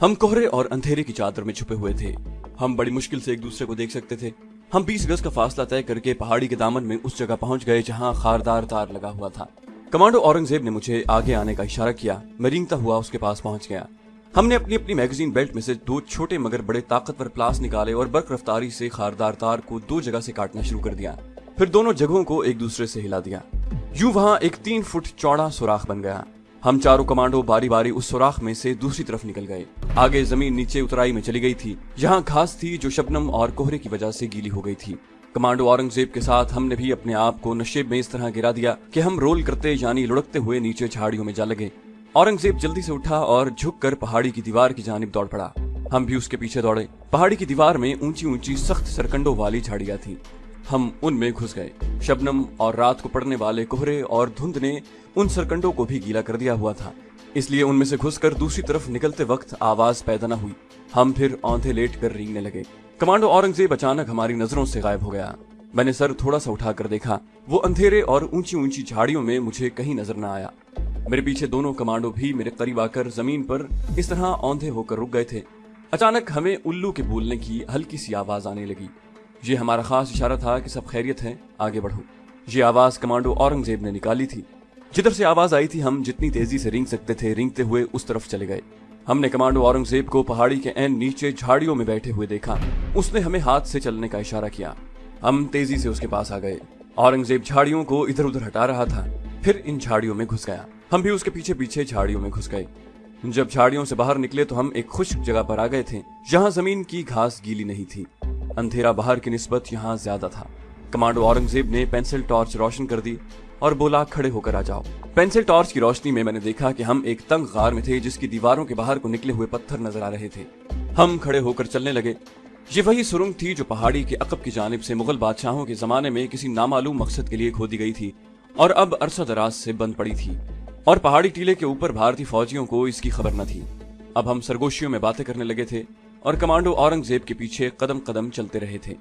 हम कोहरे और अंधेरे की चादर में छुपे हुए थे। हम बड़ी मुश्किल से एक दूसरे को देख सकते थे। हम 20 गज का फासला तय करके पहाड़ी के दामन में उस जगह पहुंच गए जहां खारदार तार लगा हुआ था। कमांडो औरंगजेब ने मुझे आगे आने का इशारा किया। मैं रेंगता हुआ उसके पास पहुंच गया। हमने अपनी अपनी मैगजीन बेल्ट में से 2 छोटे मगर बड़े ताकतवर प्लास निकाले और बर्क रफ्तारी से खारदार तार को 2 जगह से काटना शुरू कर दिया। फिर दोनों जगहों को एक दूसरे से हिला दिया। यूं वहां एक 3 फुट चौड़ा सुराख बन गया। हम चारों कमांडो बारी बारी उस सुराख में से दूसरी तरफ निकल गए। आगे जमीन नीचे उतराई में चली गई थी। यहाँ घास थी जो शबनम और कोहरे की वजह से गीली हो गई थी। कमांडो औरंगजेब के साथ हमने भी अपने आप को नशेब में इस तरह गिरा दिया कि हम रोल करते यानी लुढ़कते हुए नीचे झाड़ियों में जा लगे। औरंगजेब जल्दी से उठा और झुककर पहाड़ी की दीवार की जानिब दौड़ पड़ा। हम भी उसके पीछे दौड़े। पहाड़ी की दीवार में ऊंची ऊंची सख्त सरकंडों वाली झाड़ियां थी। हम उनमें घुस गए। शबनम और रात को पड़ने वाले कोहरे और धुंध ने उन सरकंडों को भी गीला कर दिया हुआ था, इसलिए उनमें से घुसकर दूसरी तरफ निकलते वक्त आवाज पैदा न हुई। हम फिर औंधे लेट कर रेंगने लगे। कमांडो औरंगजेब अचानक हमारी नजरों से गायब हो गया। मैंने सर थोड़ा सा उठाकर देखा। वो अंधेरे और ऊंची ऊंची झाड़ियों में मुझे कहीं नजर न आया। मेरे पीछे दोनों कमांडो भी मेरे करीब आकर जमीन पर इस तरह औंधे होकर रुक गए थे। अचानक हमें उल्लू के बोलने की हल्की सी आवाज आने लगी। ये हमारा खास इशारा था कि सब खैरियत है, आगे बढ़ो। ये आवाज कमांडो औरंगजेब ने निकाली थी। जिधर से आवाज आई थी हम जितनी तेजी से रेंग सकते थे रेंगते हुए उस तरफ चले गए। हमने कमांडो औरंगजेब को पहाड़ी के ऐन नीचे झाड़ियों में बैठे हुए देखा। उसने हमें हाथ से चलने का इशारा किया। हम तेजी से उसके पास आ गए। औरंगजेब झाड़ियों को इधर उधर हटा रहा था, फिर इन झाड़ियों में घुस गया। हम भी उसके पीछे पीछे झाड़ियों में घुस गए। जब झाड़ियों से बाहर निकले तो हम एक खुश्क जगह पर आ गए थे जहाँ जमीन की घास गीली नहीं थी। अंधेरा बाहर की निस्बत यहाँ ज्यादा था। कमांडो औरंगजेब ने पेंसिल टॉर्च रोशन कर दी और बोला, खड़े होकर आ जाओ। पेंसिल टॉर्च की रोशनी में मैंने देखा कि हम एक तंग गार में थे जिसकी दीवारों के बाहर को निकले हुए पत्थर नजर आ रहे थे। हम खड़े होकर चलने लगे। ये वही सुरंग थी जो पहाड़ी के अकब की जानिब से मुगल बादशाहों के जमाने में किसी नामालूम मकसद के लिए खोदी गई थी और अब अरसा दराज से बंद पड़ी थी और पहाड़ी टीले के ऊपर भारतीय फौजियों को इसकी खबर न थी। अब हम सरगोशियों में बातें करने लगे थे और कमांडो औरंगजेब के पीछे कदम कदम चलते रहे थे।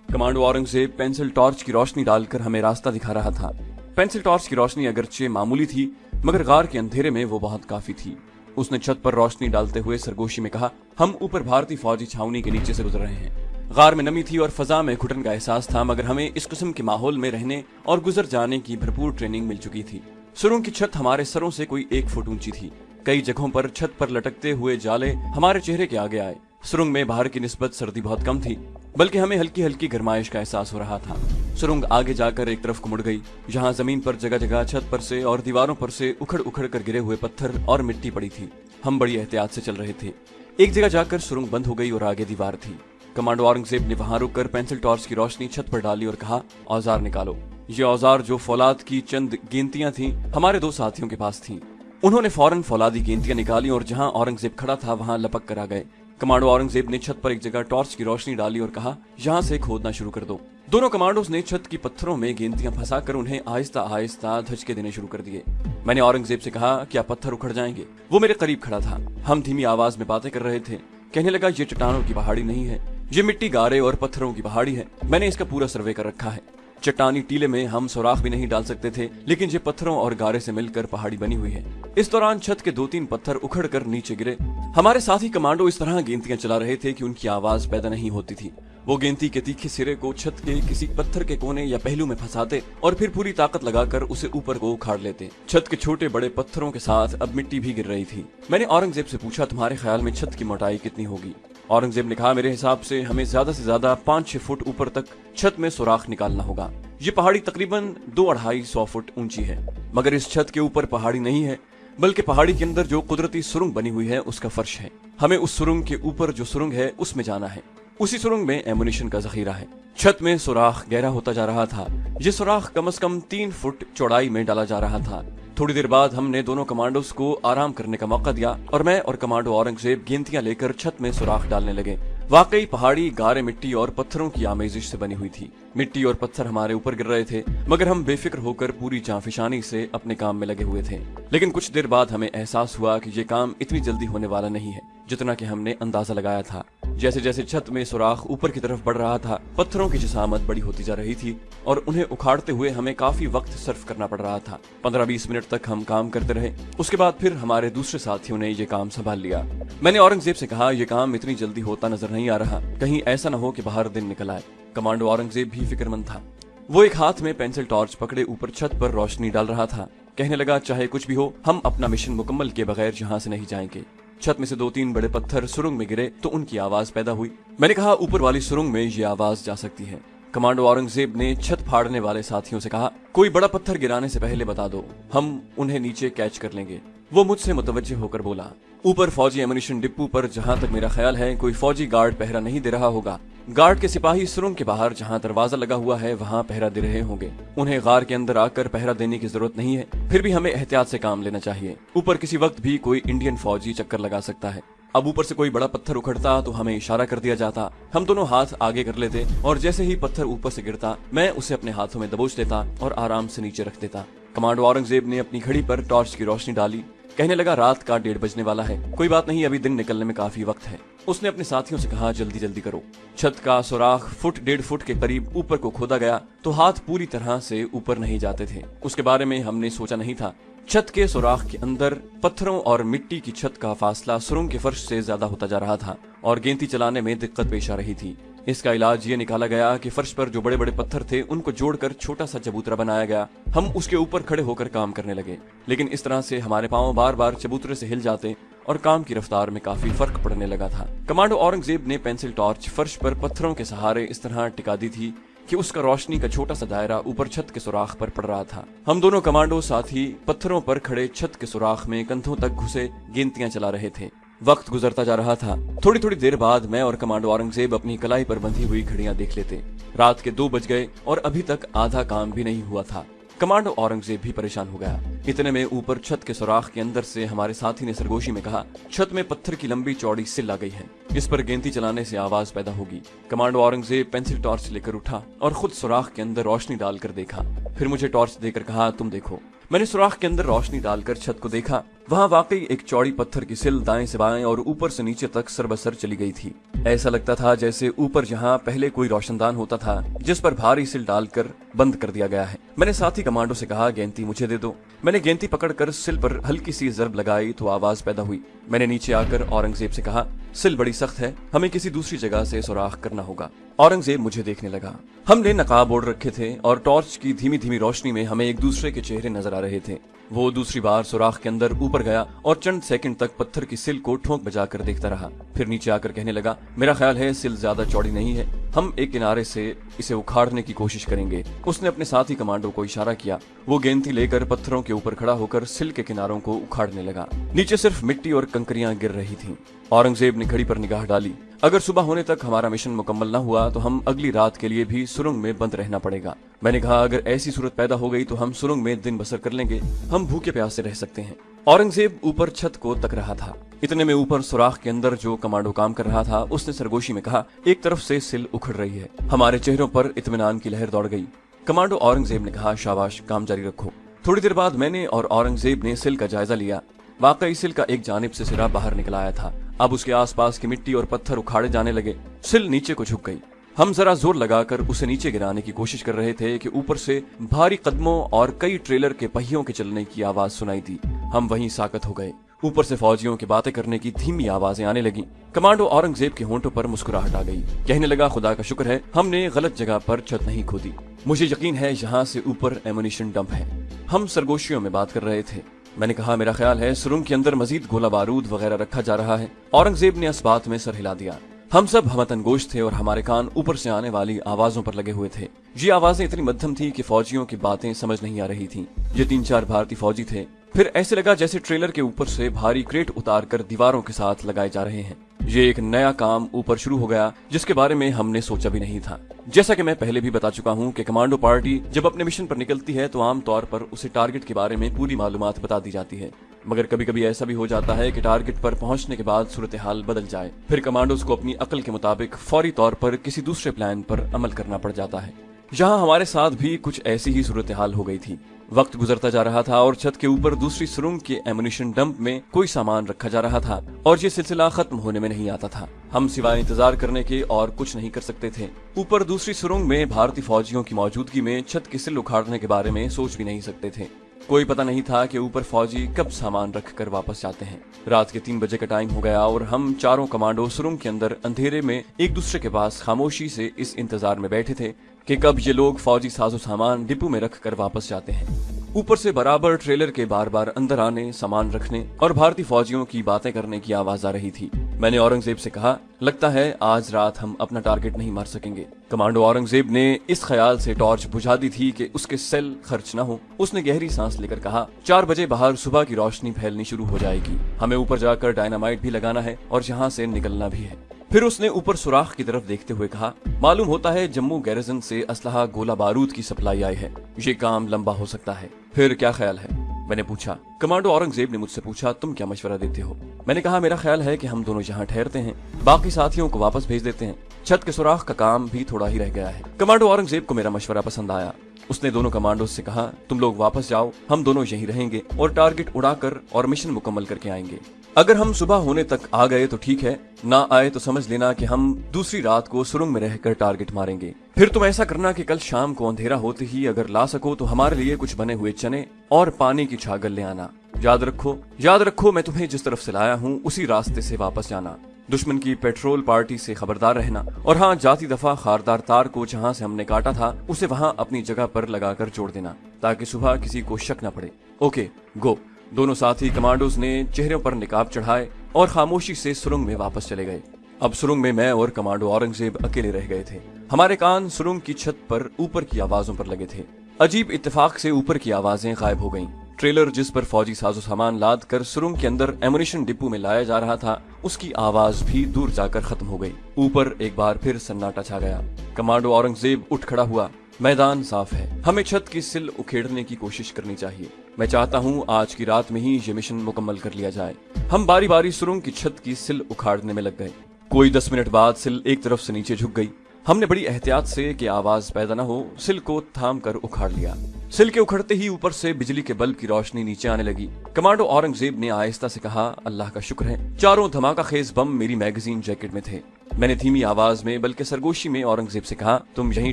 कमांडो औरंगजेब पेंसिल टॉर्च की रोशनी डालकर हमें रास्ता दिखा रहा था। पेंसिल टॉर्च की रोशनी अगरचे मामूली थी मगर गार के अंधेरे में वो बहुत काफी थी। उसने छत पर रोशनी डालते हुए सरगोशी में कहा, हम ऊपर भारतीय फौजी छावनी के नीचे से गुजर रहे हैं। गार में नमी थी और फजा में घुटन का एहसास था मगर हमें इस किस्म के माहौल में रहने और गुजर जाने की भरपूर ट्रेनिंग मिल चुकी थी। सुरंग की छत हमारे सरों से कोई 1 फुट ऊंची थी। कई जगहों पर छत पर लटकते हुए जाले हमारे चेहरे के आगे आए। सुरंग में बाहर की निस्बत सर्दी बहुत कम थी बल्कि हमें हल्की हल्की गर्माइश का एहसास हो रहा था। सुरंग आगे जाकर एक तरफ को मुड़ गई जहां जमीन पर जगह जगह छत पर से और दीवारों पर से उखड़ उखड़ कर गिरे हुए पत्थर और मिट्टी पड़ी थी। हम बड़ी एहतियात से चल रहे थे। एक जगह जाकर सुरंग बंद हो गई और आगे दीवार थी। कमांडो औरंगजेब ने वहां रुककर पेंसिल टॉर्च की रोशनी छत पर डाली और कहा, औजार निकालो। ये औजार जो फौलाद की चंद गेंतियां थीं हमारे 2 साथियों के पास थीं। उन्होंने फौरन फौलादी गेंतियां निकाली और जहां औरंगजेब खड़ा था वहां लपक कर आ गए। कमांडो औरंगजेब ने छत पर एक जगह टॉर्च की रोशनी डाली और कहा, यहाँ से खोदना शुरू कर दो। दोनों कमांडोज ने छत की पत्थरों में गेंतियां फंसाकर उन्हें आहिस्ता आहिस्ता धचके देने शुरू कर दिए। मैंने औरंगजेब से कहा, क्या पत्थर उखड़ जाएंगे? वो मेरे करीब खड़ा था। हम धीमी आवाज में बातें कर रहे थे। कहने लगा, ये चट्टानों की पहाड़ी नहीं है, ये मिट्टी गारे और पत्थरों की पहाड़ी है। मैंने इसका पूरा सर्वे कर रखा है। चट्टानी टीले में हम सुराख भी नहीं डाल सकते थे लेकिन ये पत्थरों और गारे से मिलकर पहाड़ी बनी हुई है। इस दौरान छत के 2-3 पत्थर उखड़ कर नीचे गिरे। हमारे साथी कमांडो इस तरह गेंतियां चला रहे थे कि उनकी आवाज पैदा नहीं होती थी। वो गेंती के तीखे सिरे को छत के किसी पत्थर के कोने या पहलू में फंसाते और फिर पूरी ताकत लगाकर उसे ऊपर को उखाड़ लेते। छत के छोटे बड़े पत्थरों के साथ अब मिट्टी भी गिर रही थी। मैंने औरंगजेब से पूछा, तुम्हारे ख्याल में छत की मोटाई कितनी होगी? औरंगजेब ने कहा, मेरे हिसाब से हमें ज्यादा से ज्यादा 5-6 फुट ऊपर तक छत में सुराख निकालना होगा। ये पहाड़ी तकरीबन 2-250 फुट ऊंची है मगर इस छत के ऊपर पहाड़ी नहीं है बल्कि पहाड़ी के अंदर जो कुदरती सुरंग बनी हुई है उसका फर्श है। हमें उस सुरंग के ऊपर जो सुरंग है उसमें जाना है। उसी सुरंग में एमुनिशन का जखीरा है। छत में सुराख गहरा होता जा रहा था। ये सुराख कम से कम 3 फुट चौड़ाई में डाला जा रहा था। थोड़ी देर बाद हमने दोनों कमांडोज को आराम करने का मौका दिया और मैं और कमांडो औरंगजेब गेंतियां लेकर छत में सुराख डालने लगे। वाकई पहाड़ी गारे मिट्टी और पत्थरों की आमेजिश से बनी हुई थी। मिट्टी और पत्थर हमारे ऊपर गिर रहे थे मगर हम बेफिक्र होकर पूरी जांफिशानी से अपने काम में लगे हुए थे। लेकिन कुछ देर बाद हमें एहसास हुआ कि ये काम इतनी जल्दी होने वाला नहीं है जितना कि हमने अंदाजा लगाया था। जैसे जैसे छत में सुराख ऊपर की तरफ बढ़ रहा था, पत्थरों की जिसामत बड़ी होती जा रही थी और उन्हें उखाड़ते हुए हमें काफी वक्त सर्फ करना पड़ रहा था। 15-20 मिनट तक हम काम करते रहे। उसके बाद फिर हमारे दूसरे साथियों ने ये काम संभाल लिया। मैंने औरंगजेब से कहा, यह काम इतनी जल्दी होता नजर नहीं आ रहा, कहीं ऐसा न हो कि बाहर दिन निकल आए। कमांडो औरंगजेब भी फिक्रमंद था। वो एक हाथ में पेंसिल टॉर्च पकड़े ऊपर छत पर रोशनी डाल रहा था। कहने लगा, चाहे कुछ भी हो, हम अपना मिशन मुकम्मल किए बगैर यहाँ से नहीं जाएंगे। छत में से 2-3 बड़े पत्थर सुरंग में गिरे तो उनकी आवाज पैदा हुई। मैंने कहा, ऊपर वाली सुरंग में ये आवाज जा सकती है। कमांडो औरंगजेब ने छत फाड़ने वाले साथियों से कहा, कोई बड़ा पत्थर गिराने से पहले बता दो, हम उन्हें नीचे कैच कर लेंगे। वो मुझसे मुतवज्जे होकर बोला, ऊपर फौजी एमुनिशन डिपो पर जहाँ तक मेरा ख्याल है कोई फौजी गार्ड पहरा नहीं दे रहा होगा। गार्ड के सिपाही सुरंग के बाहर जहाँ दरवाजा लगा हुआ है वहाँ पहरा दे रहे होंगे। उन्हें गार के अंदर आकर पहरा देने की जरूरत नहीं है, फिर भी हमें एहतियात से काम लेना चाहिए। ऊपर किसी वक्त भी कोई इंडियन फौजी चक्कर लगा सकता है। अब ऊपर से कोई बड़ा पत्थर उखड़ता तो हमें इशारा कर दिया जाता, हम दोनों हाथ आगे कर लेते और जैसे ही पत्थर ऊपर से गिरता मैं उसे अपने हाथों में दबोच लेता और आराम से नीचे रख देता। कमांडो औरंगजेब ने अपनी घड़ी पर टॉर्च की रोशनी डाली। कहने लगा, रात का 1:30 बजने वाला है, कोई बात नहीं, अभी दिन निकलने में काफी वक्त है। उसने अपने साथियों से कहा, जल्दी जल्दी करो। छत का सुराख 1.5 फुट के करीब ऊपर को खोदा गया तो हाथ पूरी तरह से ऊपर नहीं जाते थे। उसके बारे में हमने सोचा नहीं था। छत के सुराख के अंदर पत्थरों और मिट्टी की छत का फासला सुरंग के फर्श से ज्यादा होता जा रहा था और गेंती चलाने में दिक्कत पेश आ रही थी। इसका इलाज ये निकाला गया कि फर्श पर जो बड़े बड़े पत्थर थे उनको जोड़कर छोटा सा चबूतरा बनाया गया। हम उसके ऊपर खड़े होकर काम करने लगे, लेकिन इस तरह से हमारे पांव बार बार चबूतरे से हिल जाते और काम की रफ्तार में काफी फर्क पड़ने लगा था। कमांडो औरंगजेब ने पेंसिल टॉर्च फर्श पर पत्थरों के सहारे इस तरह टिका दी थी कि उसका रोशनी का छोटा सा दायरा ऊपर छत के सुराख पर पड़ रहा था। हम दोनों कमांडो साथी पत्थरों पर खड़े छत के सुराख में कंधों तक घुसे गेंतियां चला रहे थे। वक्त गुजरता जा रहा था। थोड़ी थोड़ी देर बाद मैं और कमांडो औरंगजेब अपनी कलाई पर बंधी हुई घड़ियां देख लेते। रात के 2 बज गए और अभी तक आधा काम भी नहीं हुआ था। कमांडो औरंगजेब भी परेशान हो गया। इतने में ऊपर छत के सुराख के अंदर से हमारे साथी ने सरगोशी में कहा, छत में पत्थर की लंबी चौड़ी सिल आ गई है, इस पर गेंती चलाने से आवाज पैदा होगी। कमांडो औरंगजेब पेंसिल टॉर्च लेकर उठा और खुद सुराख के अंदर रोशनी डालकर देखा। फिर मुझे टॉर्च देकर कहा, तुम देखो। मैंने सुराख के अंदर रोशनी डालकर छत को देखा। वहाँ वाकई एक चौड़ी पत्थर की सिल दाएं से बाएं और ऊपर से नीचे तक सरबसर चली गई थी। ऐसा लगता था जैसे ऊपर जहाँ पहले कोई रोशनदान होता था जिस पर भारी सिल डालकर बंद कर दिया गया है। मैंने साथी कमांडो से कहा, गेंती मुझे दे दो। मैंने गेंती पकड़कर सिल पर हल्की सी जरब लगाई तो आवाज पैदा हुई। मैंने नीचे आकर औरंगजेब से कहा, सिल बड़ी सख्त है, हमें किसी दूसरी जगह से सुराख करना होगा। औरंगजेब मुझे देखने लगा। हमने नकाब ओढ़ रखे थे और टॉर्च की धीमी धीमी रोशनी में हमें एक दूसरे के चेहरे नजर आ रहे थे। वो दूसरी बार सुराख के अंदर ऊपर गया और चंद सेकंड तक पत्थर की सिल को ठोंक बजाकर देखता रहा। फिर नीचे आकर कहने लगा, मेरा ख्याल है सिल ज्यादा चौड़ी नहीं है, हम एक किनारे से इसे उखाड़ने की कोशिश करेंगे। उसने अपने साथी कमांडो को इशारा किया। वो गेंती लेकर पत्थरों के ऊपर खड़ा होकर सिल के किनारों को उखाड़ने लगा। नीचे सिर्फ मिट्टी और कंकरियां गिर रही थीं। औरंगजेब ने घड़ी पर निगाह डाली। अगर सुबह होने तक हमारा मिशन मुकम्मल न हुआ तो हम अगली रात के लिए भी सुरंग में बंद रहना पड़ेगा। मैंने कहा, अगर ऐसी सूरत पैदा हो गई तो हम सुरंग में दिन बसर कर लेंगे, हम भूखे प्यासे रह सकते हैं। औरंगजेब ऊपर छत को तक रहा था। इतने में ऊपर सुराख के अंदर जो कमांडो काम कर रहा था उसने सरगोशी में कहा, एक तरफ से सिल उखड़ रही है। हमारे चेहरों पर इत्मीनान की लहर दौड़ गई। कमांडो औरंगजेब ने कहा, शाबाश, काम जारी रखो। थोड़ी देर बाद मैंने और औरंगजेब ने सिल का जायजा लिया। वाकई सिल का एक जानिब से सिरा बाहर निकल आया था। अब उसके आसपास की मिट्टी और पत्थर उखाड़े जाने लगे। सिल नीचे को झुक गई। हम जरा जोर लगाकर उसे नीचे गिराने की कोशिश कर रहे थे कि ऊपर से भारी कदमों और कई ट्रेलर के पहियों के चलने की आवाज सुनाई दी। हम वहीं साकत हो गए। ऊपर से फौजियों की बातें करने की धीमी आवाजें आने लगी। कमांडो औरंगजेब के होंठों पर मुस्कुराहट आ गई। कहने लगा, खुदा का शुक्र है हमने गलत जगह पर छत नहीं खोदी। मुझे यकीन है यहाँ से ऊपर एमुनिशन डंप है। हम सरगोशियों में बात कर रहे थे। मैंने कहा, मेरा ख्याल है सुरंग के अंदर मजीद गोला बारूद वगैरह रखा जा रहा है। औरंगजेब ने इस बात में सर हिला दिया। हम सब हमतनगोश थे और हमारे कान ऊपर से आने वाली आवाजों पर लगे हुए थे। ये आवाजें इतनी मध्यम थी कि फौजियों की बातें समझ नहीं आ रही थीं। ये 3-4 भारतीय फौजी थे। फिर ऐसे लगा जैसे ट्रेलर के ऊपर से भारी क्रेट उतार कर दीवारों के साथ लगाए जा रहे हैं। ये एक नया काम ऊपर शुरू हो गया जिसके बारे में हमने सोचा भी नहीं था। जैसा कि मैं पहले भी बता चुका हूँ कि कमांडो पार्टी जब अपने मिशन पर निकलती है तो आम तौर पर उसे टारगेट के बारे में पूरी मालूमात बता दी जाती है, मगर कभी कभी ऐसा भी हो जाता है कि टारगेट पर पहुंचने के बाद सूरत हाल बदल जाए। फिर कमांडोज को अपनी अकल के मुताबिक फौरी तौर पर किसी दूसरे प्लान पर अमल करना पड़ जाता है। जहां हमारे साथ भी कुछ ऐसी ही सूरत-ए-हाल हो गई थी। वक्त गुजरता जा रहा था और छत के ऊपर दूसरी सुरंग के एमुनिशन डंप में कोई सामान रखा जा रहा था और ये सिलसिला खत्म होने में नहीं आता था। हम सिवाय इंतजार करने के और कुछ नहीं कर सकते थे। ऊपर दूसरी सुरंग में भारतीय फौजियों की मौजूदगी में छत की सिल उखाड़ने के बारे में सोच भी नहीं सकते थे। कोई पता नहीं था कि ऊपर फौजी कब सामान रख कर वापस जाते हैं। रात के 3 बजे का टाइम हो गया और हम चारों कमांडो सुरंग के अंदर अंधेरे में एक दूसरे के पास खामोशी से इस इंतजार में बैठे थे कि कब ये लोग फौजी साजो सामान डिपो में रख कर वापस जाते हैं। ऊपर से बराबर ट्रेलर के बार बार अंदर आने, सामान रखने और भारतीय फौजियों की बातें करने की आवाज आ रही थी। मैंने औरंगजेब से कहा, लगता है आज रात हम अपना टारगेट नहीं मार सकेंगे। कमांडो औरंगजेब ने इस ख्याल से टॉर्च बुझा दी थी कि उसके सेल खर्च न हो। उसने गहरी सांस लेकर कहा, 4 बजे बाहर सुबह की रोशनी फैलनी शुरू हो जाएगी। हमें ऊपर जाकर डायनामाइट भी लगाना है और यहाँ से निकलना भी है। फिर उसने ऊपर सुराख की तरफ देखते हुए कहा, मालूम होता है जम्मू गैरिजन से असलहा, गोला बारूद की सप्लाई आई है। ये काम लंबा हो सकता है। फिर क्या ख्याल है? मैंने पूछा। कमांडो औरंगजेब ने मुझसे पूछा, तुम क्या मशवरा देते हो? मैंने कहा, मेरा ख्याल है कि हम दोनों यहाँ ठहरते हैं, बाकी साथियों को वापस भेज देते हैं। छत के सुराख का काम भी थोड़ा ही रह गया है। कमांडो औरंगजेब को मेरा मशवरा पसंद आया। उसने दोनों कमांडो से कहा, तुम लोग वापस जाओ, हम दोनों यहीं रहेंगे और टारगेट उड़ाकर और मिशन मुकम्मल करके आएंगे। अगर हम सुबह होने तक आ गए तो ठीक है, ना आए तो समझ लेना कि हम दूसरी रात को सुरंग में रहकर टारगेट मारेंगे। फिर तुम ऐसा करना कि कल शाम को अंधेरा होते ही अगर ला सको तो हमारे लिए कुछ बने हुए चने और पानी की छागल ले आना। याद रखो मैं तुम्हें जिस तरफ से लाया हूँ उसी रास्ते से वापस जाना। दुश्मन की पेट्रोल पार्टी से खबरदार रहना। और हाँ, जाती दफा खारदार तार को जहाँ से हमने काटा था उसे वहाँ अपनी जगह पर लगाकर जोड़ देना ताकि सुबह किसी को शक न पड़े। ओके, गो। दोनों साथी कमांडोज ने चेहरों पर निकाब चढ़ाए और खामोशी से सुरंग में वापस चले गए। अब सुरंग में मैं और कमांडो औरंगजेब अकेले रह गए थे। हमारे कान सुरंग की छत पर ऊपर की आवाजों पर लगे थे। अजीब इत्तेफाक से ऊपर की आवाजें गायब हो गईं। ट्रेलर जिस पर फौजी साजो सामान लाद कर सुरंग के अंदर एमुनिशन डिपो में लाया जा रहा था, उसकी आवाज भी दूर जाकर खत्म हो गई। ऊपर एक बार फिर सन्नाटा छा गया। कमांडो औरंगजेब उठ खड़ा हुआ। मैदान साफ है, हमें छत की सिल उखेड़ने की कोशिश करनी चाहिए। मैं चाहता हूँ आज की रात में ही ये मिशन मुकम्मल कर लिया जाए। हम बारी बारी सुरंग की छत की सिल उखाड़ने में लग गए। कोई 10 मिनट बाद सिल एक तरफ से नीचे झुक गई। हमने बड़ी एहतियात से कि आवाज पैदा न हो सिल को थाम कर उखाड़ लिया। सिल के उखड़ते ही ऊपर से बिजली के बल्ब की रोशनी नीचे आने लगी। कमांडो औरंगजेब ने आहिस्ता से कहा, अल्लाह का शुक्र है, चारों धमाका खेज बम मेरी मैगजीन जैकेट में थे। मैंने धीमी आवाज में बल्कि सरगोशी में औरंगजेब से कहा, तुम यहीं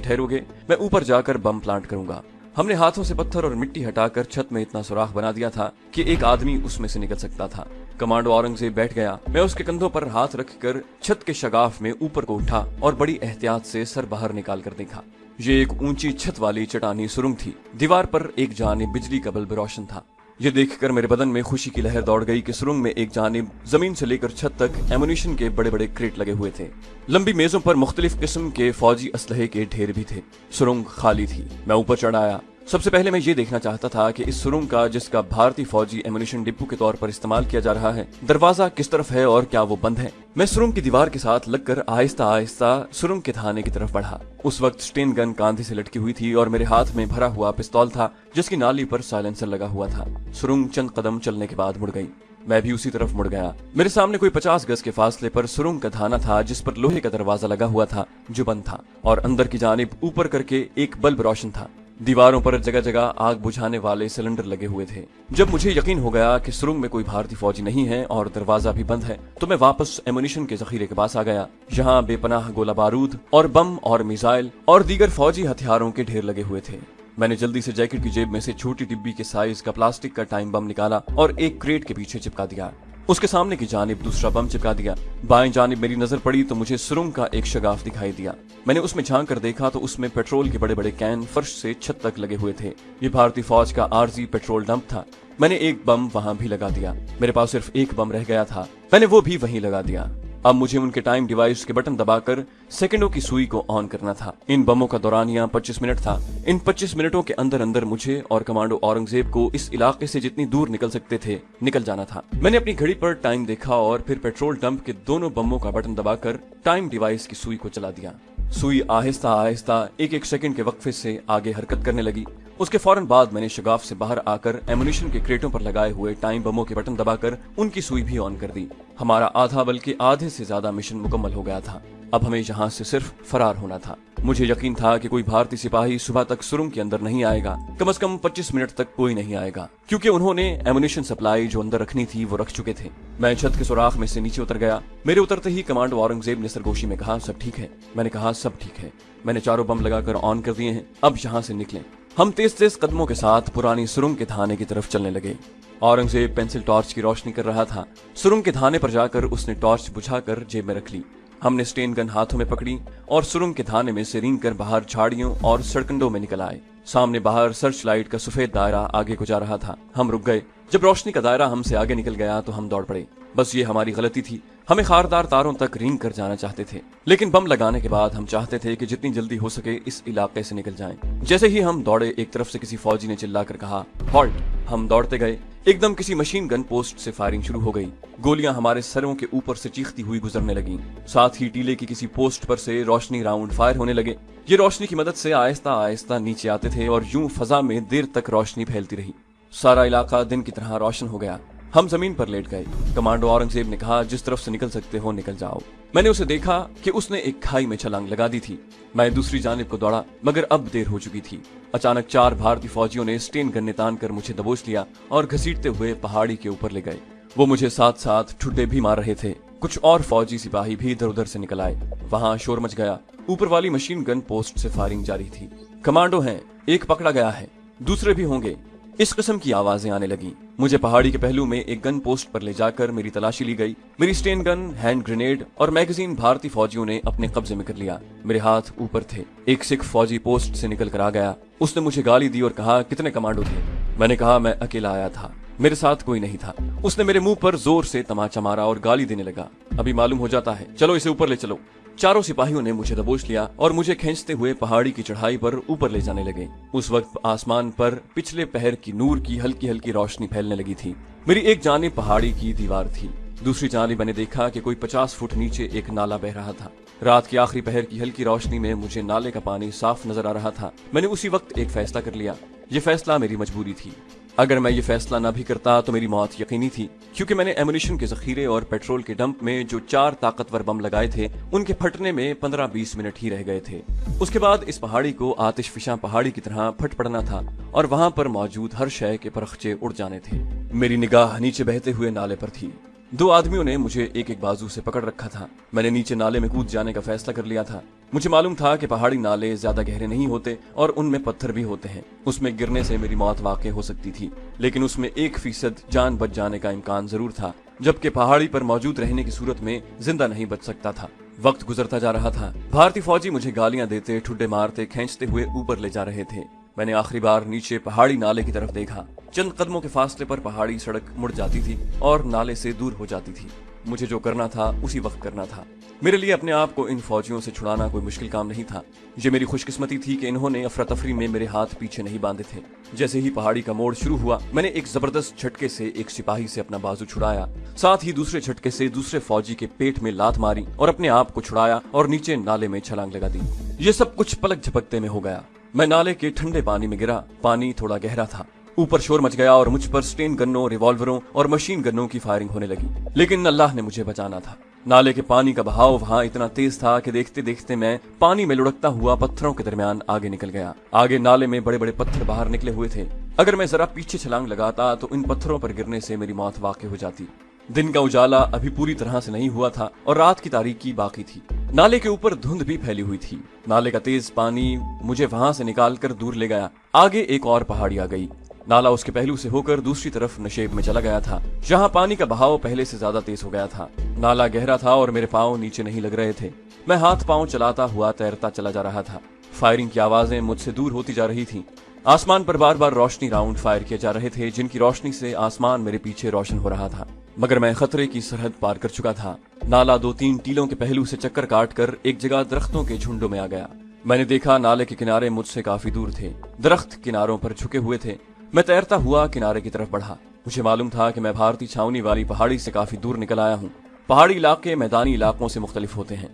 ठहरोगे, मैं ऊपर जाकर बम प्लांट करूंगा। हमने हाथों से पत्थर और मिट्टी हटाकर छत में इतना सुराख बना दिया था कि एक आदमी उसमें से निकल सकता था। कमांडो औरंगजेब बैठ गया। मैं उसके कंधों पर हाथ रखकर छत के शगाफ में ऊपर को उठा और बड़ी एहतियात से सर बाहर निकाल कर देखा। ये एक ऊंची छत वाली चटानी सुरंग थी। दीवार पर एक जानिब बिजली का बल्ब रोशन था। ये देखकर मेरे बदन में खुशी की लहर दौड़ गई कि सुरंग में एक जानिब जमीन से लेकर छत तक एमुनिशन के बड़े बड़े क्रेट लगे हुए थे। लंबी मेजों पर मुख्तलिफ किस्म के फौजी असलहे के ढेर भी थे। सुरंग खाली थी। मैं ऊपर चढ़ आया। सबसे पहले मैं ये देखना चाहता था कि इस सुरंग का, जिसका भारतीय फौजी एमुनिशन डिपो के तौर पर इस्तेमाल किया जा रहा है, दरवाजा किस तरफ है और क्या वो बंद है। मैं सुरंग की दीवार के साथ लगकर आहिस्ता आहिस्ता सुरंग के थाने की तरफ बढ़ा। उस वक्त स्टेन गन कांधे से लटकी हुई थी और मेरे हाथ में भरा हुआ पिस्तौल था जिसकी नाली पर साइलेंसर लगा हुआ था। सुरंग चंद कदम चलने के बाद मुड़ गई। मैं भी उसी तरफ मुड़ गया। मेरे सामने कोई 50 गज के फासले पर सुरंग का थाना था जिस पर लोहे का दरवाजा लगा हुआ था जो बंद था और अंदर की जानिब ऊपर करके एक बल्ब रोशन था। दीवारों पर जगह जगह आग बुझाने वाले सिलेंडर लगे हुए थे। जब मुझे यकीन हो गया कि सुरंग में कोई भारतीय फौजी नहीं है और दरवाजा भी बंद है तो मैं वापस एमुनिशन के जखीरे के पास आ गया। यहाँ बेपनाह गोला बारूद और बम और मिसाइल और दीगर फौजी हथियारों के ढेर लगे हुए थे। मैंने जल्दी से जैकेट की जेब में से छोटी डिब्बी के साइज का प्लास्टिक का टाइम बम निकाला और एक क्रेट के पीछे चिपका दिया। उसके सामने की जानिब दूसरा बम चिपका दिया। बाएं जानिब मेरी नजर पड़ी तो मुझे सुरंग का एक शगाफ दिखाई दिया। मैंने उसमें झांक कर देखा तो उसमें पेट्रोल के बड़े बड़े कैन फर्श से छत तक लगे हुए थे। ये भारतीय फौज का आरजी पेट्रोल डंप था। मैंने एक बम वहां भी लगा दिया। मेरे पास सिर्फ एक बम रह गया था, मैंने वो भी वहीं लगा दिया। अब मुझे उनके टाइम डिवाइस के बटन दबाकर सेकंडों की सुई को ऑन करना था। इन बमों का दौरानिया 25 मिनट था। इन 25 मिनटों के अंदर अंदर मुझे और कमांडो औरंगजेब को इस इलाके से जितनी दूर निकल सकते थे निकल जाना था। मैंने अपनी घड़ी पर टाइम देखा और फिर पेट्रोल डंप के दोनों बमों का बटन दबाकर टाइम डिवाइस की सुई को चला दिया। सुई आहिस्ता आहिस्ता एक एक सेकंड के वक्फे से आगे हरकत करने लगी اس کے فوراً بعد میں نے شگاف سے باہر آ کر ایمونیشن کے کریٹوں پر لگائے ہوئے ٹائم بموں کے بٹن دبا کر ان کی سوئی بھی آن کر دی۔ ہمارا آدھا بلکہ آدھے سے زیادہ مشن مکمل ہو گیا تھا۔ اب ہمیں یہاں سے صرف فرار ہونا تھا۔ مجھے یقین تھا کہ کوئی بھارتی سپاہی صبح تک سرنگ کے اندر نہیں آئے گا، کم از کم 25 منٹ تک کوئی نہیں آئے گا، کیونکہ انہوں نے ایمونیشن سپلائی جو اندر رکھنی تھی وہ رکھ چکے تھے۔ میں چھت کے سوراخ میں سے نیچے اتر گیا۔ میرے اترتے ہی کمانڈو اورنگزیب نے سرگوشی میں کہا، سب ٹھیک ہے؟ میں نے کہا، سب ٹھیک ہے۔ میں نے چاروں بم لگا کر آن کر دیے ہیں، اب یہاں سے نکلیں۔ ہم تیز تیز قدموں کے ساتھ پرانی سرنگ کے تھانے کی طرف چلنے لگے۔ اورنگزیب پینسل ٹارچ کی روشنی کر رہا تھا۔ سرنگ کے تھانے پر جا کر اس نے ٹارچ بجھا کر جیب میں رکھ لی۔ ہم نے سٹین گن ہاتھوں میں پکڑی اور سرنگ کے تھانے میں سے رینگ کر باہر جھاڑیوں اور سڑکنڈوں میں نکل آئے۔ سامنے باہر سرچ لائٹ کا سفید دائرہ آگے کو جا رہا تھا۔ ہم رک گئے۔ جب روشنی کا دائرہ ہم سے آگے نکل گیا تو ہم دوڑ پڑے۔ بس یہ ہماری غلطی تھی۔ ہمیں خاردار تاروں تک رینگ کر جانا چاہتے تھے، لیکن بم لگانے کے بعد ہم چاہتے تھے کہ جتنی جلدی ہو سکے اس علاقے سے نکل جائیں۔ جیسے ہی ہم دوڑے، ایک طرف سے کسی فوجی نے چلا کر کہا، ہالٹ! ہم دوڑتے گئے۔ ایک دم کسی مشین گن پوسٹ سے فائرنگ شروع ہو گئی۔ گولیاں ہمارے سروں کے اوپر سے چیختی ہوئی گزرنے لگیں۔ ساتھ ہی ٹیلے کی کسی پوسٹ پر سے روشنی راؤنڈ فائر ہونے لگے۔ یہ روشنی کی مدد سے آہستہ آہستہ نیچے آتے تھے اور یوں فضا میں دیر تک روشنی پھیلتی رہی۔ سارا علاقہ دن کی طرح روشن ہو گیا۔ ہم زمین پر لیٹ گئے۔ کمانڈو اورنگزیب نے کہا، جس طرف سے نکل سکتے ہو نکل جاؤ۔ میں نے اسے دیکھا کہ اس نے ایک کھائی میں چھلانگ لگا دی تھی۔ میں دوسری جانب کو دوڑا، مگر اب دیر ہو چکی تھی۔ اچانک 4 بھارتی فوجیوں نے سٹین گن تان کر مجھے دبوچ لیا اور گھسیٹتے ہوئے پہاڑی کے اوپر لے گئے۔ وہ مجھے ساتھ ساتھ ٹھڈے بھی مار رہے تھے۔ کچھ اور فوجی سپاہی بھی ادھر ادھر سے نکل آئے۔ وہاں شور مچ گیا۔ اوپر والی مشین گن پوسٹ سے فائرنگ جاری تھی۔ کمانڈو ہیں، ایک پکڑا گیا ہے، دوسرے بھی ہوں گے، اس قسم کی آوازیں آنے لگیں۔ مجھے پہاڑی کے پہلو میں ایک گن پوسٹ پر لے جا کر میری تلاشی لی گئی۔ میری سٹین گن، ہینڈ گرینیڈ اور میگزین بھارتی فوجیوں نے اپنے قبضے میں کر لیا۔ میرے ہاتھ اوپر تھے۔ ایک سکھ فوجی پوسٹ سے نکل کر آ گیا۔ اس نے مجھے گالی دی اور کہا، کتنے کمانڈو تھے؟ میں نے کہا، میں اکیلا آیا تھا، میرے ساتھ کوئی نہیں تھا۔ اس نے میرے منہ پر زور سے تماچا مارا اور گالی دینے لگا، ابھی معلوم ہو جاتا ہے، چلو اسے اوپر لے چلو۔ چاروں سپاہیوں نے مجھے دبوچ لیا اور مجھے کھینچتے ہوئے پہاڑی کی چڑھائی پر اوپر لے جانے لگے۔ اس وقت آسمان پر پچھلے پہر کی نور کی ہلکی ہلکی روشنی پھیلنے لگی تھی۔ میری ایک جانب پہاڑی کی دیوار تھی، دوسری جانب میں نے دیکھا کہ کوئی 50 فٹ نیچے ایک نالا بہ رہا تھا۔ رات کے آخری پہر کی ہلکی روشنی میں مجھے نالے کا پانی صاف نظر آ رہا تھا۔ میں نے اسی وقت ایک فیصلہ کر لیا۔ یہ فیصلہ میری مجبوری تھی۔ اگر میں یہ فیصلہ نہ بھی کرتا تو میری موت یقینی تھی، کیونکہ میں نے ایمونیشن کے ذخیرے اور پیٹرول کے ڈمپ میں جو 4 طاقتور بم لگائے تھے ان کے پھٹنے میں 15-20 منٹ ہی رہ گئے تھے۔ اس کے بعد اس پہاڑی کو آتش فشاں پہاڑی کی طرح پھٹ پڑنا تھا اور وہاں پر موجود ہر شے کے پرخچے اڑ جانے تھے۔ میری نگاہ نیچے بہتے ہوئے نالے پر تھی۔ 2 آدمیوں نے مجھے ایک ایک بازو سے پکڑ رکھا تھا۔ میں نے نیچے نالے میں کود جانے کا فیصلہ کر لیا تھا۔ مجھے معلوم تھا کہ پہاڑی نالے زیادہ گہرے نہیں ہوتے اور ان میں پتھر بھی ہوتے ہیں۔ اس میں گرنے سے میری موت واقع ہو سکتی تھی، لیکن اس میں 1% جان بچ جانے کا امکان ضرور تھا، جبکہ پہاڑی پر موجود رہنے کی صورت میں زندہ نہیں بچ سکتا تھا۔ وقت گزرتا جا رہا تھا۔ بھارتی فوجی مجھے گالیاں دیتے، ٹھڈے مارتے، کھینچتے ہوئے اوپر لے جا رہے تھے۔ میں نے آخری بار نیچے پہاڑی نالے کی طرف دیکھا۔ چند قدموں کے فاصلے پر پہاڑی سڑک مڑ جاتی تھی اور نالے سے دور ہو جاتی تھی۔ مجھے جو کرنا تھا اسی وقت کرنا تھا۔ میرے لیے اپنے آپ کو ان فوجیوں سے چھڑانا کوئی مشکل کام نہیں تھا۔ یہ میری خوش قسمتی تھی کہ انہوں نے افراتفری میں میرے ہاتھ پیچھے نہیں باندھے تھے۔ جیسے ہی پہاڑی کا موڑ شروع ہوا، میں نے ایک زبردست جھٹکے سے ایک سپاہی سے اپنا بازو چھڑایا، ساتھ ہی دوسرے جھٹکے سے دوسرے فوجی کے پیٹ میں لات ماری اور اپنے آپ کو چھڑایا اور نیچے نالے میں چھلانگ لگا دی۔ یہ سب کچھ پلک جھپکتے میں ہو گیا۔ میں نالے کے ٹھنڈے پانی میں گرا۔ پانی تھوڑا گہرا تھا۔ اوپر شور مچ گیا اور مجھ پر سٹین گنوں، ریوالوروں اور مشین گنوں کی فائرنگ ہونے لگی، لیکن اللہ نے مجھے بچانا تھا۔ نالے کے پانی کا بہاؤ وہاں اتنا تیز تھا کہ دیکھتے دیکھتے میں پانی میں لڑکتا ہوا پتھروں کے درمیان آگے نکل گیا۔ آگے نالے میں بڑے بڑے پتھر باہر نکلے ہوئے تھے۔ اگر میں ذرا پیچھے چھلانگ لگاتا تو ان پتھروں پر گرنے سے میری موت واقع ہو جاتی۔ دن کا اجالا ابھی پوری طرح سے نہیں ہوا تھا اور رات کی تاریکی باقی تھی۔ نالے کے اوپر دھند بھی پھیلی ہوئی تھی۔ نالے کا تیز پانی مجھے وہاں سے نکال کر دور لے گیا۔ آگے ایک اور پہاڑی آ گئی۔ نالا اس کے پہلو سے ہو کر دوسری طرف نشیب میں چلا گیا تھا، جہاں پانی کا بہاؤ پہلے سے زیادہ تیز ہو گیا تھا۔ نالا گہرا تھا اور میرے پاؤں نیچے نہیں لگ رہے تھے۔ میں ہاتھ پاؤں چلاتا ہوا تیرتا چلا جا رہا تھا۔ فائرنگ کی آوازیں مجھ سے دور ہوتی جا رہی تھیں۔ آسمان پر بار بار روشنی راؤنڈ فائر کیے جا رہے تھے، جن کی روشنی سے آسمان میرے پیچھے روشن ہو رہا تھا، مگر میں خطرے کی سرحد پار کر چکا تھا۔ نالا 2-3 ٹیلوں کے پہلو سے چکر کاٹ کر ایک جگہ درختوں کے جھنڈوں میں آ گیا۔ میں نے دیکھا نالے کے کنارے مجھ سے کافی دور تھے، درخت کناروں پر جھکے ہوئے تھے۔ میں تیرتا ہوا کنارے کی طرف بڑھا۔ مجھے معلوم تھا کہ میں بھارتی چھاونی والی پہاڑی سے کافی دور نکل آیا ہوں۔ پہاڑی علاقے میدانی علاقوں سے مختلف ہوتے ہیں۔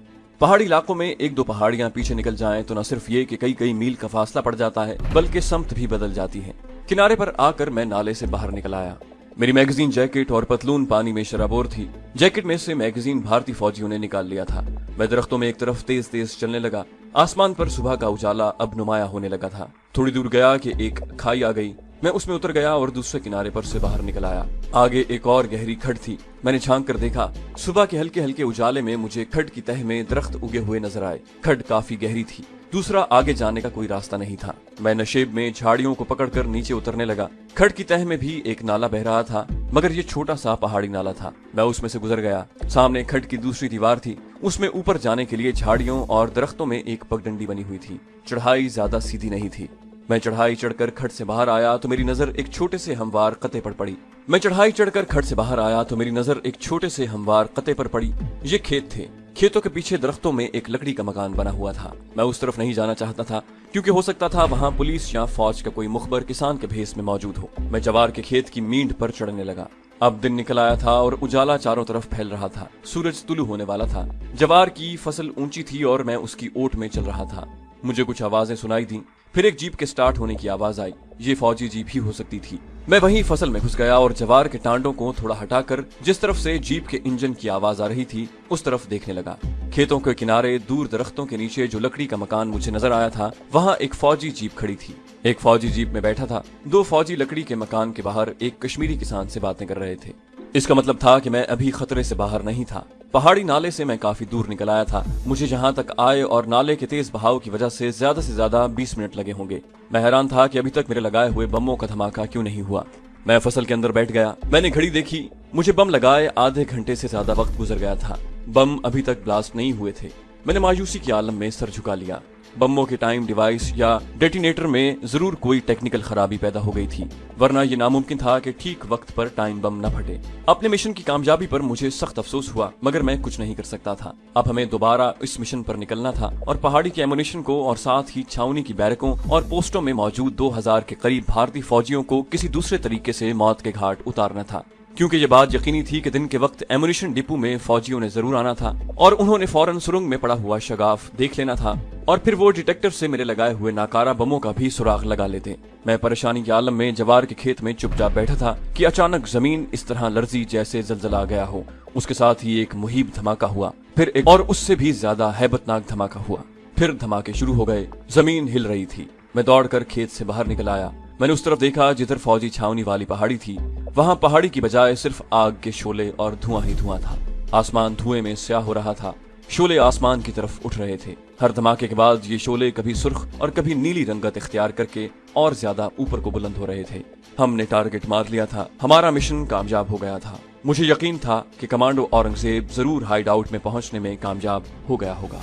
पहाड़ी इलाकों में एक दो पहाड़ियां पीछे निकल जाएं तो न सिर्फ ये कि कई कई मील का फासला पड़ जाता है, बल्कि समत भी बदल जाती है। किनारे पर आकर मैं नाले से बाहर निकल आया। मेरी मैगजीन, जैकेट और पतलून पानी में शराबोर थी। जैकेट में से मैगजीन भारतीय फौजियों ने निकाल लिया था। मैं दरख्तों में एक तरफ तेज तेज चलने लगा। आसमान पर सुबह का उजाला अब नुमाया होने लगा था। थोड़ी दूर गया कि एक खाई आ गई। मैं उसमें उतर गया और दूसरे किनारे पर से बाहर निकल आया। आगे एक और गहरी खड्ड थी। मैंने झांक कर देखा। सुबह के हल्के हल्के उजाले में मुझे खड्ड की तह में दरख्त उगे हुए नजर आए। खड्ड काफी गहरी थी। दूसरा आगे जाने का कोई रास्ता नहीं था। मैं नशेब में झाड़ियों को पकड़कर नीचे उतरने लगा। खड्ड की तह में भी एक नाला बह रहा था, मगर ये छोटा सा पहाड़ी नाला था। मैं उसमें से गुजर गया। सामने खड्ड की दूसरी दीवार थी। उसमें ऊपर जाने के लिए झाड़ियों और दरख्तों में एक पगडंडी बनी हुई थी। चढ़ाई ज्यादा सीधी नहीं थी। मैं चढ़ाई चढ़कर खड्ड से बाहर आया तो मेरी नजर एक छोटे से हमवार कते पर पड़ी। पर पड़ी। ये खेत थे। खेतों के पीछे दरख्तों में एक लकड़ी का मकान बना हुआ था। मैं उस तरफ नहीं जाना चाहता था, क्योंकि हो सकता था वहां पुलिस या फौज का कोई मुखबर किसान के भेस में मौजूद हो। मैं जवार के खेत की मींड पर चढ़ने लगा। अब दिन निकल आया था और उजाला चारों तरफ फैल रहा था। सूरज तुलू होने वाला था। जवार की फसल ऊंची थी और मैं उसकी ओट में चल रहा था। मुझे कुछ आवाजें सुनाई दी। फिर एक जीप के स्टार्ट होने की आवाज आई। ये फौजी जीप ही हो सकती थी। मैं वहीं फसल में घुस गया और जवार के टांडों को थोड़ा हटाकर जिस तरफ से जीप के इंजन की आवाज आ रही थी उस तरफ देखने लगा। खेतों के किनारे दूर दरख्तों के नीचे जो लकड़ी का मकान मुझे नजर आया था, वहाँ एक फौजी जीप खड़ी थी। एक फौजी जीप में बैठा था। दो फौजी लकड़ी के मकान के बाहर एक कश्मीरी किसान से बातें कर रहे थे। इसका मतलब था कि मैं अभी खतरे से बाहर नहीं था। पहाड़ी नाले से मैं काफी दूर निकल आया था। मुझे जहां तक आए और नाले के तेज बहाव की वजह से ज्यादा 20 मिनट लगे होंगे। मैं हैरान था कि अभी तक मेरे लगाए हुए बमों का धमाका क्यों नहीं हुआ। मैं फसल के अंदर बैठ गया। मैंने घड़ी देखी। मुझे बम लगाए आधे घंटे से ज्यादा वक्त गुजर गया था। बम अभी तक ब्लास्ट नहीं हुए थे। मैंने मायूसी के आलम में सर झुका लिया। बमों के टाइम डिवाइस या डेटिनेटर में जरूर कोई टेक्निकल खराबी पैदा हो गई थी, वरना ये नामुमकिन था कि ठीक वक्त पर टाइम बम न फटे। अपने मिशन की कामयाबी पर मुझे सख्त अफसोस हुआ, मगर मैं कुछ नहीं कर सकता था। अब हमें दोबारा इस मिशन पर निकलना था और पहाड़ी के एमुनिशन को और साथ ही छावनी की बैरकों और पोस्टों में मौजूद 2000 के करीब भारतीय फौजियों को किसी दूसरे तरीके से मौत के घाट उतारना था। क्योंकि ये बात यकीनी थी कि दिन के वक्त एमुनिशन डिपो में फौजियों ने जरूर आना था और उन्होंने फौरन सुरंग में पड़ा हुआ शगाफ देख लेना था और फिर वो डिटेक्टर से मेरे लगाए हुए नाकारा बमों का भी सुराग लगा लेते। मैं परेशानी के आलम में जवार के खेत में चुपचाप बैठा था कि अचानक जमीन इस तरह लर्जी जैसे जलजला गया हो। उसके साथ ही एक मुहीब धमाका हुआ, फिर एक और उससे भी ज्यादा हैबतनाक धमाका हुआ। फिर धमाके शुरू हो गए। जमीन हिल रही थी। मैं दौड़कर खेत से बाहर निकल आया। मैंने उस तरफ देखा जिधर फौजी छावनी वाली पहाड़ी थी। वहां पहाड़ी की बजाय सिर्फ आग के शोले और धुआं ही धुआं था। आसमान धुएं में स्याह हो रहा था। शोले आसमान की तरफ उठ रहे थे। हर धमाके के बाद ये शोले कभी सुर्ख और कभी नीली रंगत इख्तियार करके और ज्यादा ऊपर को बुलंद हो रहे थे। हमने टारगेट मार लिया था। हमारा मिशन कामयाब हो गया था। मुझे यकीन था कि कमांडो औरंगजेब जरूर हाइड आउट में पहुंचने में कामयाब हो गया होगा।